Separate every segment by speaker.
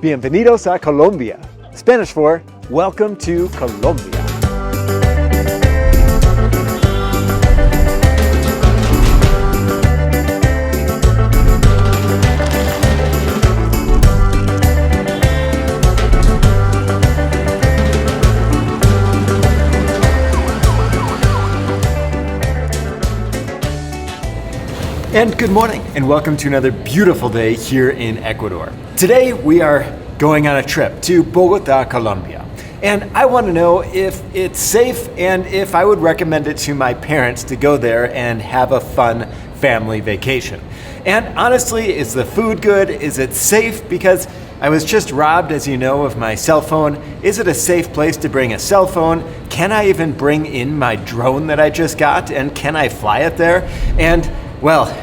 Speaker 1: Bienvenidos a Colombia. Spanish for welcome to Colombia. And good morning, and welcome to another beautiful day here in Ecuador. Today we are going on a trip to Bogotá, Colombia. And I want to know if it's safe and if I would recommend it to my parents to go there and have a fun family vacation. And honestly, is the food good? Is it safe? Because I was just robbed, as you know, of my cell phone. Is it a safe place to bring a cell phone? Can I even bring in my drone that I just got? And can I fly it there? And well,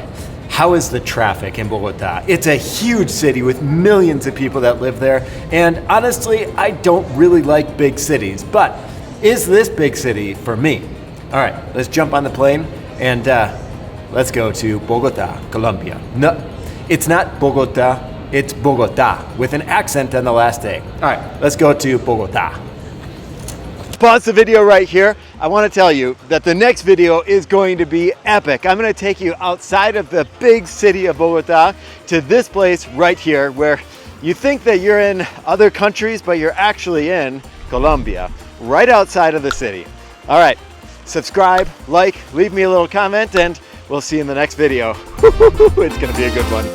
Speaker 1: how is the traffic in Bogotá? It's a huge city with millions of people that live there. And honestly, I don't really like big cities, but is this big city for me? All right, let's jump on the plane and let's go to Bogotá, Colombia. No, it's not Bogotá, it's Bogotá with an accent on the last A. All right, let's go to Bogotá. Pause the video right here. I want to tell you that the next video is going to be epic. I'm going to take you outside of the big city of Bogotá to this place right here where you think that you're in other countries, but you're actually in Colombia, right outside of the city. All right, subscribe, like, leave me a little comment, and we'll see you in the next video. It's going to be a good one.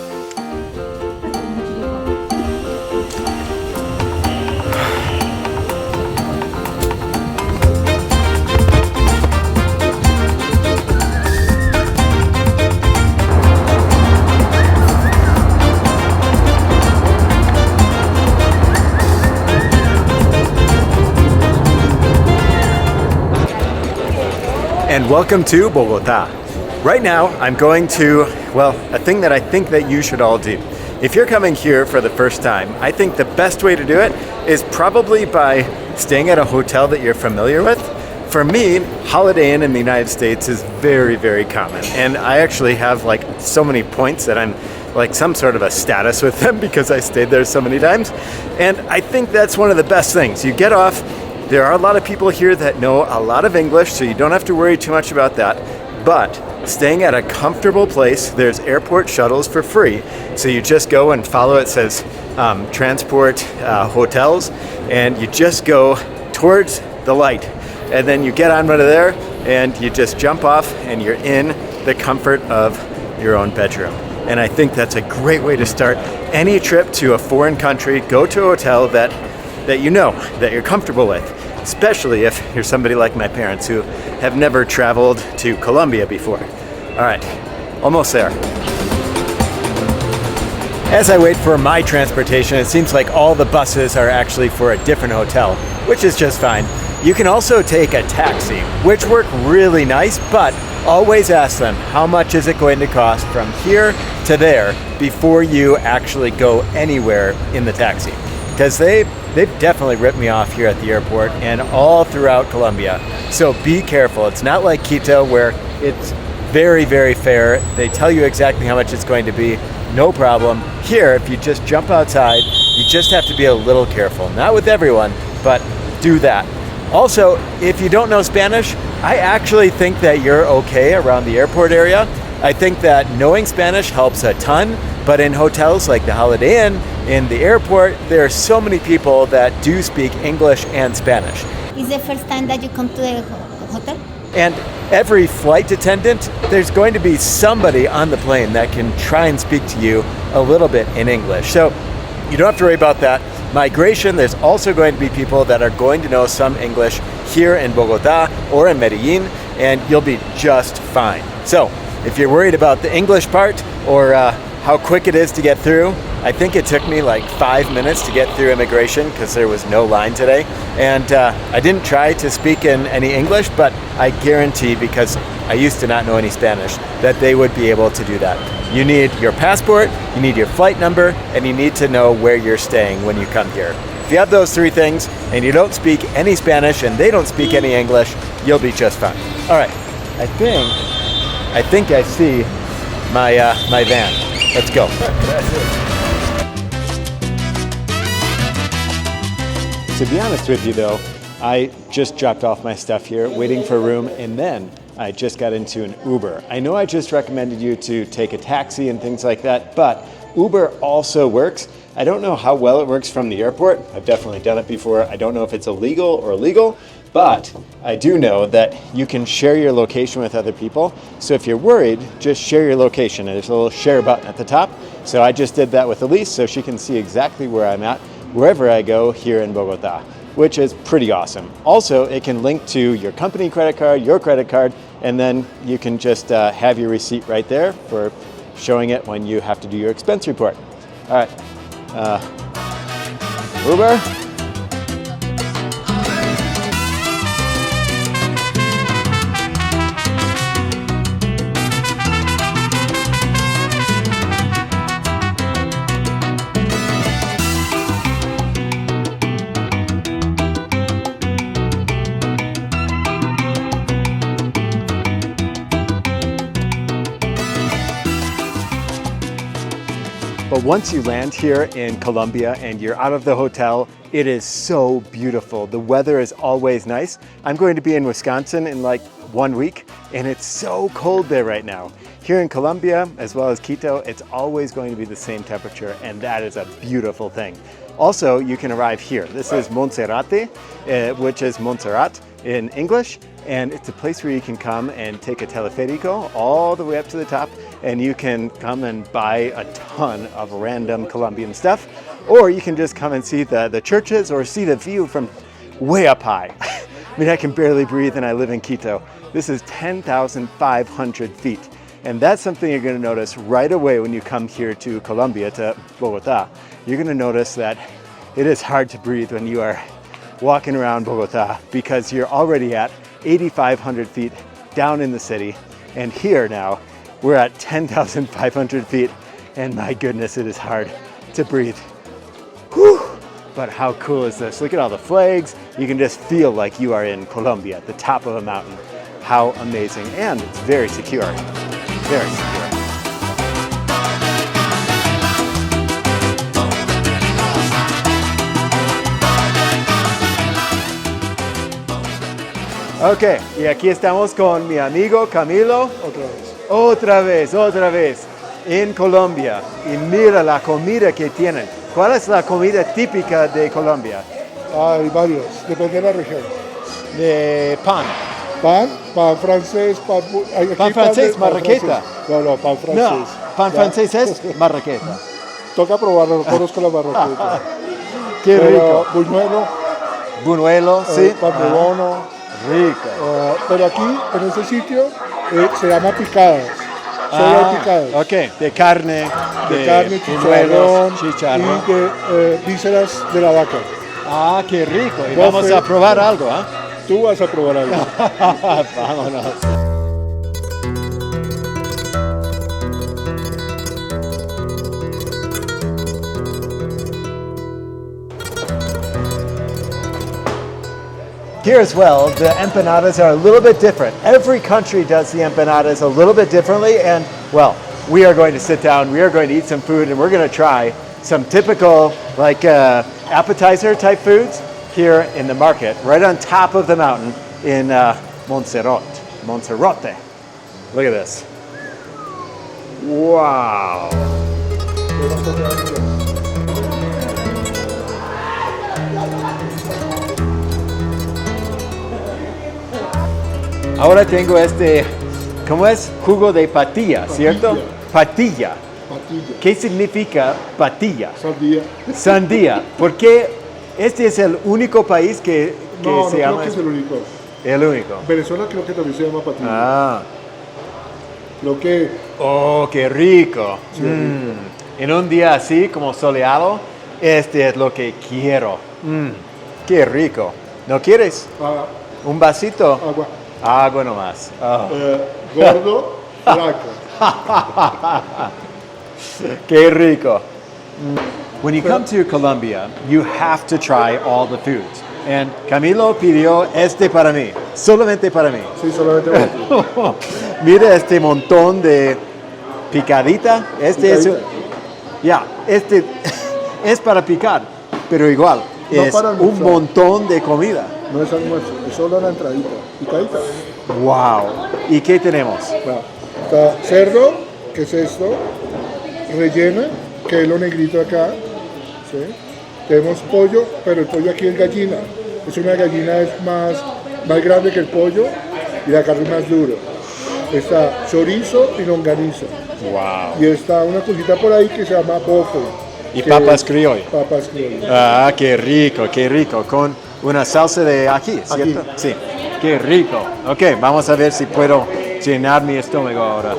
Speaker 1: And welcome to Bogotá. Right now, I'm going to, well, a thing that I think that you should all do. If you're coming here for the first time, I think the best way to do it is probably by staying at a hotel that you're familiar with. For me, Holiday Inn in the United States is very, very common. And I actually have like so many points that I'm like some sort of a status with them because I stayed there so many times. And I think that's one of the best things. You get off. There are a lot of people here that know a lot of English, so you don't have to worry too much about that. But staying at a comfortable place, there's airport shuttles for free. So you just go and follow, it says transport hotels, and you just go towards the light. And then you get on right there, and you just jump off, and you're in the comfort of your own bedroom. And I think that's a great way to start any trip to a foreign country. Go to a hotel that you know, that you're comfortable with, especially if you're somebody like my parents who have never traveled to Colombia before. All right, almost there. As I wait for my transportation, it seems like all the buses are actually for a different hotel, which is just fine. You can also take a taxi, which work really nice, but always ask them how much is it going to cost from here to there before you actually go anywhere in the taxi. Because they've definitely ripped me off here at the airport and all throughout Colombia. So be careful. It's not like Quito where it's very, very fair. They tell you exactly how much it's going to be, no problem. Here, if you just jump outside, you just have to be a little careful. Not with everyone, but do that. Also, if you don't know Spanish, I actually think that you're okay around the airport area. I think that knowing Spanish helps a ton, but in hotels like the Holiday Inn, in the airport, there are so many people that do speak English and Spanish.
Speaker 2: Is the first time that you come to the hotel?
Speaker 1: And every flight attendant, there's going to be somebody on the plane that can try and speak to you a little bit in English. So you don't have to worry about that. Migration, there's also going to be people that are going to know some English here in Bogotá or in Medellin, and you'll be just fine. So if you're worried about the English part or how quick it is to get through, I think it took me like 5 minutes to get through immigration because there was no line today. And I didn't try to speak in any English, but I guarantee, because I used to not know any Spanish, that they would be able to do that. You need your passport, you need your flight number, and you need to know where you're staying when you come here. If you have those three things and you don't speak any Spanish and they don't speak any English, you'll be just fine. All right, I think I see my van. Let's go. To be honest with you though, I just dropped off my stuff here, waiting for a room, and then I just got into an Uber. I know I just recommended you to take a taxi and things like that, but Uber also works. I don't know how well it works from the airport. I've definitely done it before. I don't know if it's illegal or legal, but I do know that you can share your location with other people. So if you're worried, just share your location. There's a little share button at the top. So I just did that with Elise so she can see exactly where I'm at, wherever I go here in Bogotá, which is pretty awesome. Also, it can link to your company credit card, your credit card, and then you can just have your receipt right there for showing it when you have to do your expense report. All right, Uber. But once you land here in Colombia and you're out of the hotel, it is so beautiful. The weather is always nice. I'm going to be in Wisconsin in like 1 week, and it's so cold there right now. Here in Colombia, as well as Quito, it's always going to be the same temperature, and that is a beautiful thing. Also, you can arrive here. This is Monserrate, which is Montserrat in English, and it's a place where you can come and take a teleférico all the way up to the top, and you can come and buy a ton of random Colombian stuff, or you can just come and see the churches or see the view from way up high. I mean, I can barely breathe and I live in Quito. This is 10,500 feet. And that's something you're going to notice right away when you come here to Colombia, to Bogotá. You're going to notice that it is hard to breathe when you are walking around Bogotá because you're already at 8,500 feet down in the city. And here now, we're at 10,500 feet. And my goodness, it is hard to breathe. Whew. But how cool is this? Look at all the flags. You can just feel like you are in Colombia at the top of a mountain. How amazing. And it's very secure. Very secure. Ok, y aquí estamos con mi amigo Camilo. Otra vez, en Colombia. Y mira la comida que tienen. ¿Cuál es la comida típica de Colombia?
Speaker 3: Hay varios, depende de la región.
Speaker 1: De pan.
Speaker 3: Pan francés,
Speaker 1: Pan francés, marraqueta.
Speaker 3: No, pan francés.
Speaker 1: No, pan francés es marraqueta.
Speaker 3: Toca probarlo, no conozco la marraqueta.
Speaker 1: Qué rico.
Speaker 3: Buñuelo,
Speaker 1: sí.
Speaker 3: Pan de bono.
Speaker 1: Rico.
Speaker 3: Pero aquí, en este sitio, se llama picadas. Solo hay picadas.
Speaker 1: Ok, de carne,
Speaker 3: chicharrón
Speaker 1: chicharrón.
Speaker 3: y de vísceras de la vaca.
Speaker 1: Ah, qué rico. Y vamos a probar algo, ¿ah?
Speaker 3: Tú vas a probar algo.
Speaker 1: Vámonos. Here as well, the empanadas are a little bit different. Every country does the empanadas a little bit differently, and well, we are going to sit down, we are going to eat some food, and we're going to try some typical like appetizer type foods here in the market, right on top of the mountain in Monserrate. Look at this. Wow. Ahora tengo ¿cómo es? Jugo de patilla, ¿cierto? Patilla. ¿Qué significa patilla? Sandía. ¿Por qué este es el único país que
Speaker 3: no,
Speaker 1: se llama?
Speaker 3: No, creo que es el único.
Speaker 1: El único.
Speaker 3: Venezuela creo que también se llama patilla.
Speaker 1: Ah.
Speaker 3: Creo que...
Speaker 1: Oh, qué rico.
Speaker 3: Sí,
Speaker 1: En un día así, como soleado, este es lo que quiero. Qué rico. ¿No quieres? ¿Un vasito?
Speaker 3: Agua.
Speaker 1: Agua nomás. Oh.
Speaker 3: Gordo, flaco.
Speaker 1: Qué rico. When you come to Colombia, you have to try all the foods. And Camilo pidió para mí, solamente para mí.
Speaker 3: Sí, solamente para ti.
Speaker 1: Mira este montón de picadita.
Speaker 3: Picadita.
Speaker 1: Es para picar, pero igual.
Speaker 3: No
Speaker 1: es
Speaker 3: para
Speaker 1: un
Speaker 3: almorzar.
Speaker 1: montón de comida.
Speaker 3: No es almuerzo, es solo la entradita, picadita.
Speaker 1: Wow. ¿Y qué tenemos?
Speaker 3: Bueno, está cerdo, que es esto, rellena, que es lo negrito acá. ¿Sí? Tenemos pollo, pero el pollo aquí es gallina. Es una gallina es más grande que el pollo y la carne más dura. Está chorizo y longaniza.
Speaker 1: Wow.
Speaker 3: Y está una cosita por ahí que se llama bofe.
Speaker 1: Y
Speaker 3: que
Speaker 1: papas
Speaker 3: es
Speaker 1: criollas.
Speaker 3: Papas criollas.
Speaker 1: Ah, qué rico, qué rico. Con una salsa de ají, ¿cierto?
Speaker 3: Ají.
Speaker 1: Sí. Qué rico. Ok, vamos a ver si puedo llenar mi estómago ahora.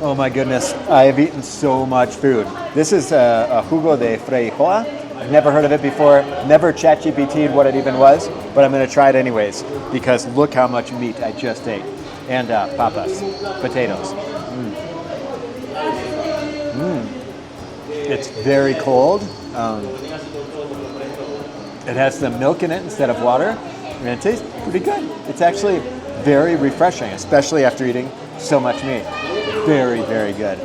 Speaker 1: Oh my goodness, I have eaten so much food. This is a jugo de Feijoa. I've never heard of it before, never ChatGPT'd what it even was, but I'm going to try it anyways because look how much meat I just ate. And papas, potatoes. It's very cold. It has some milk in it instead of water, and it tastes pretty good. It's actually very refreshing, especially after eating so much meat. Very, very good.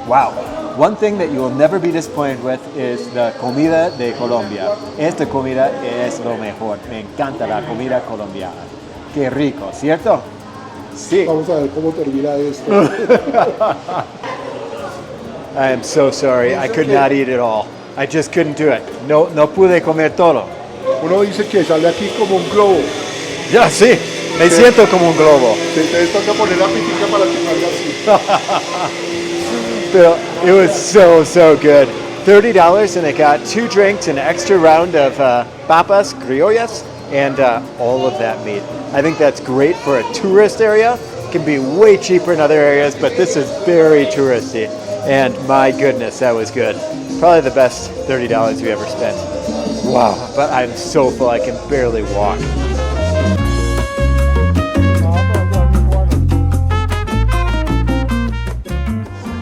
Speaker 1: Wow. One thing that you will never be disappointed with is the comida de Colombia. Esta comida es lo mejor. Me encanta la comida colombiana. Qué rico, ¿cierto? Sí.
Speaker 3: Vamos a ver cómo termina esto.
Speaker 1: I am so sorry. I could not eat it all. I just couldn't do it. No pude comer todo.
Speaker 3: Uno dice que sale aquí como un globo.
Speaker 1: Ya, sí. Me siento como un globo.
Speaker 3: Te toca poner la pitica para que salga así.
Speaker 1: But it was so good. $30 and it got 2 drinks, an extra round of papas criollas, and all of that meat. I think that's great for a tourist area. It can be way cheaper in other areas, but this is very touristy. And my goodness, that was good. Probably the best $30 we ever spent. Wow, but I'm so full I can barely walk.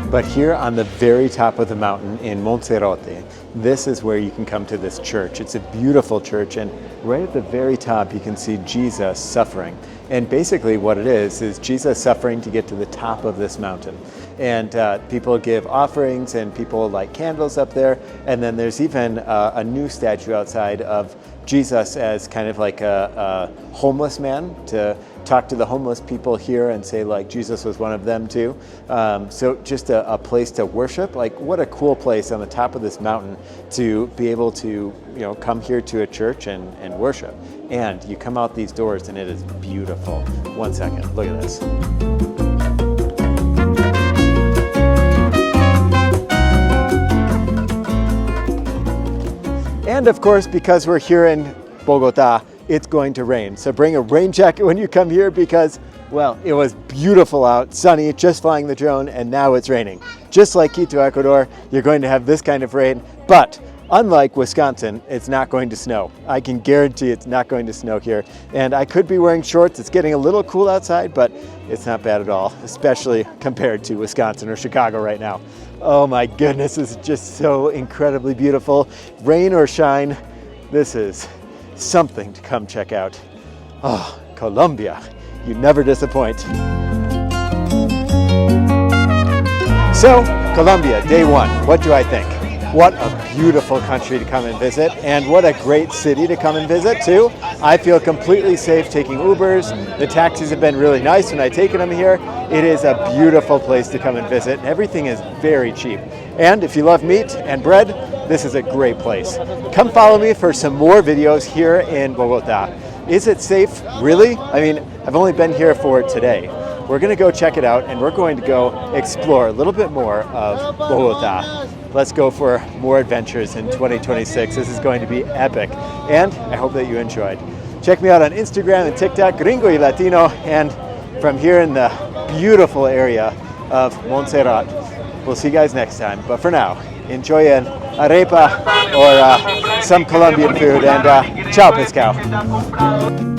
Speaker 1: But here on the very top of the mountain in Monserrate, this is where you can come to this church. It's a beautiful church, and right at the very top you can see Jesus suffering. And basically what it is Jesus suffering to get to the top of this mountain. And people give offerings and people light candles up there. And then there's even a new statue outside of Jesus as kind of like a homeless man to talk to the homeless people here and say like Jesus was one of them too. So just a place to worship. Like what a cool place on the top of this mountain to be able to come here to a church and worship. And you come out these doors and it is beautiful. One second, look at this. And of course, because we're here in Bogotá, it's going to rain. So bring a rain jacket when you come here because, well, it was beautiful out, sunny, just flying the drone, and now it's raining. Just like Quito, Ecuador, you're going to have this kind of rain, but unlike Wisconsin, it's not going to snow. I can guarantee it's not going to snow here. And I could be wearing shorts. It's getting a little cool outside, but it's not bad at all, especially compared to Wisconsin or Chicago right now. Oh my goodness, this is just so incredibly beautiful. Rain or shine, this is something to come check out. Oh, Colombia, you never disappoint. So, Colombia, day 1, what do I think? What a beautiful country to come and visit, and what a great city to come and visit too. I feel completely safe taking Ubers. The taxis have been really nice when I've taken them here. It is a beautiful place to come and visit, and everything is very cheap. And if you love meat and bread, this is a great place. Come follow me for some more videos here in Bogotá. Is it safe? Really? I mean, I've only been here for today. We're gonna go check it out, and we're going to go explore a little bit more of Bogotá. Let's go for more adventures in 2026. This is going to be epic, and I hope that you enjoyed. Check me out on Instagram and TikTok, Gringo y Latino, and from here in the beautiful area of Monserrate. We'll see you guys next time, but for now, enjoy an arepa or some Colombian food, and ciao pescado.